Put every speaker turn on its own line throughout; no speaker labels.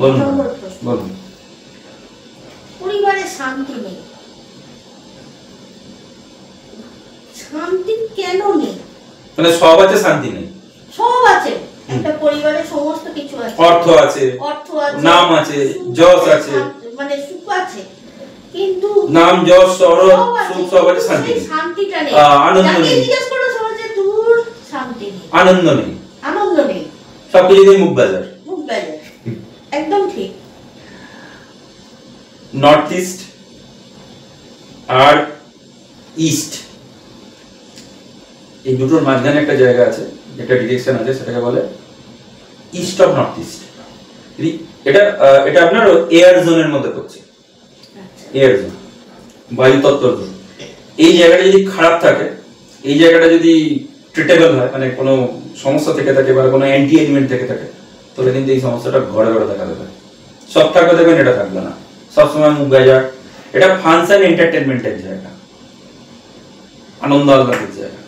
বলুন
নম্বর প্রশ্ন,
বলুন।
পরিবারে শান্তি নেই, শান্তি কেন নেই?
মানে সব আছে, শান্তি নেই।
সব আছে, একটা পরিবারে সমস্ত কিছু আছে,
অর্থ আছে, নাম আছে, যশ আছে,
মানে সুখ আছে, কিন্তু
নাম যশ শরৎ সুখ সব আছে, শান্তি নেই,
শান্তিটা নেই।
আনন্দ নেই,
জিজ্ঞেস করো সবাই যে দূর শান্তি নেই,
আনন্দ নেই,
আনন্দ নেই,
সবকিছু দিয়ে মুখ বাজার।
মুখ বাজার, একদম ঠিক।
নর্থ ইস্ট আর ইস্ট, এই দুটোর মাঝখানে একটা জায়গা আছে, একটা ডিরেকশন আছে, সেটাকে বলে ইস্ট অফ নর্থ ইস্ট। এটা এটা আপনার এয়ার জোনের মধ্যে পড়ছে, এয়ার জোন, বায়ু তত্ত্ব জোন। এই জায়গাটা যদি খারাপ থাকে, এই জায়গাটা যদি ট্রিটেবল হয়, মানে কোনো সমস্যা থেকে থাকে বা কোনো অ্যান্টি এলিমেন্ট থেকে থাকে, তাহলে কিন্তু এই সমস্যাটা ঘরে ঘরে দেখা দেবে। সব থাকবে দেখবেন, এটা থাকবে না, সবসময় মুখ বাজার। এটা ফাংশন এন্টারটেনমেন্টের জায়গা, আনন্দ আহ্লাদের জায়গা,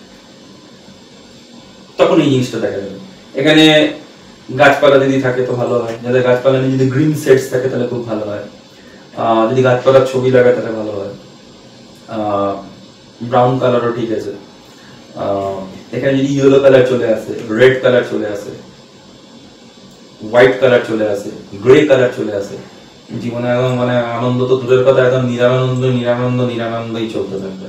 তখন এই জিনিসটা দেখা যাবে। এখানে গাছপালা যদি থাকে তো ভালো হয়, যাদের গাছপালা নেই, যদি গ্রিন সেটস থাকে তাহলে খুব ভালো হয়, যদি গাছপালার ছবি লাগায় তাহলে ভালো হয়। ব্রাউন কালারও ঠিক আছে, এখানে যদি ইয়েলো কালার চলে আসে, রেড কালার চলে আসে, হোয়াইট কালার চলে আসে, গ্রে কালার চলে আসে, জীবনে একদম মানে আনন্দ তো দূরের কথা, একদম নিরানন্দ নিরানন্দ নিরানন্দই চলতে থাকবে।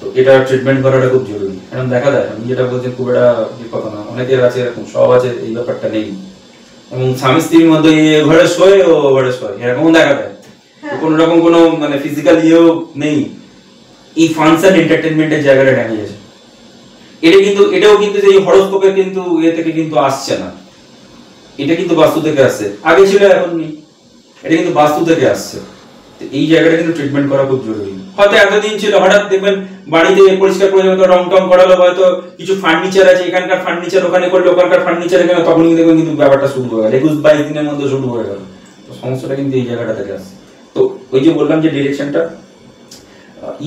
তো এটা ট্রিটমেন্ট করাটা খুব জরুরি। এখন দেখা যায়, আমি যেটা বলছি খুব একটা কথা না, অনেকের আছে এরকম, সব আছে, এই ব্যাপারটা নেই। এবং স্বামী স্ত্রীর মধ্যে ঘরে শোয় ও ঘরে শোয়, এরকমও দেখা যায়, কোনো রকম কোনো মানে ফিজিক্যাল ইয়েও নেই। এই ফাংশন এন্টারটেনমেন্টের জায়গাটা ড্যামেজ আছে। এটাও কিন্তু এই হরোস্কোপের কিন্তু ইয়ে থেকে কিন্তু আসছে না, এটা কিন্তু বাস্তু থেকে আসছে, আগে ছিল এখন নেই, এটা কিন্তু বাস্তু থেকে আসছে। এই জায়গাটা কিন্তু ট্রিটমেন্ট করা খুব জরুরি। হয়তো এতদিন ছিল, হঠাৎ দেখবেন বাড়িতে পরিষ্কার পরিচ্ছন্ন রং টং করালো, হয়তো কিছু ফার্নিচার আছে, এখানকার ফার্নিচার ওখানে করলো, ওখানকার ফার্নিচার এখানে, তখনই দেখবেন কিন্তু ব্যাপারটা শুরু হয়ে গেল, 21-22 দিনের মধ্যে শুরু হয়ে গেল। তো সমস্যাটা কিন্তু এই জায়গাটা থেকে আসছে। তো ওই যে বললাম যে ডিরেকশনটা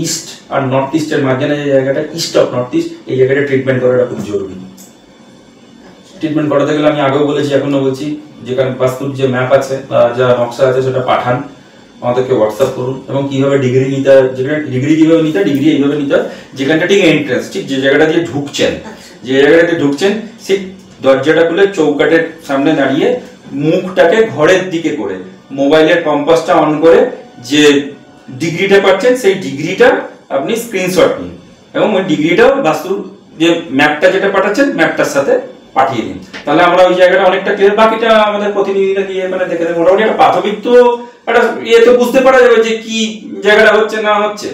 ইস্ট আর নর্থ ইস্টের মাঝখানে যে জায়গাটা, ইস্ট অফ নর্থ ইস্ট, এই জায়গাটা ট্রিটমেন্ট করাটা খুব জরুরি। ট্রিটমেন্ট করাতে গেলে আমি আগেও বলেছি, এখনো বলছি, যেখানে বাস্তুর যে ম্যাপ আছে বা যা নকশা আছে সেটা পাঠান, আমাদেরকে হোয়াটসঅ্যাপ করুন। এবং কিভাবে ডিগ্রি নিতে হয়, যেখানে ডিগ্রি কিভাবে নিতে হয়, ডিগ্রি এইভাবে নিতে হয়, যেখানটা ঠিক এন্ট্রান্স, ঠিক যে জায়গাটা দিয়ে ঢুকছেন, যে জায়গাটাতে ঢুকছেন সেই দরজাটা খুলে চৌকাঠের সামনে দাঁড়িয়ে মুখটাকে ঘরের দিকে করে মোবাইলের কম্পাসটা অন করে যে ডিগ্রিটা পাচ্ছেন সেই ডিগ্রিটা আপনি স্ক্রিনশট নিন, এবং ওই ডিগ্রিটাও বাস্তুর যে ম্যাপটা যেটা পাঠাচ্ছেন ম্যাপটার সাথে পাঠিয়ে দিন। তাহলে আমরা ওই জায়গাটা অনেকটা ক্লিয়ার, বাকিটা আমাদের প্রতিনিধিরা গিয়ে মানে দেখে দেয়। মোটামুটি একটা প্রাথমিক তো একটা ইয়ে তো বুঝতে পারা যাবে যে কি জায়গাটা হচ্ছে না হচ্ছে।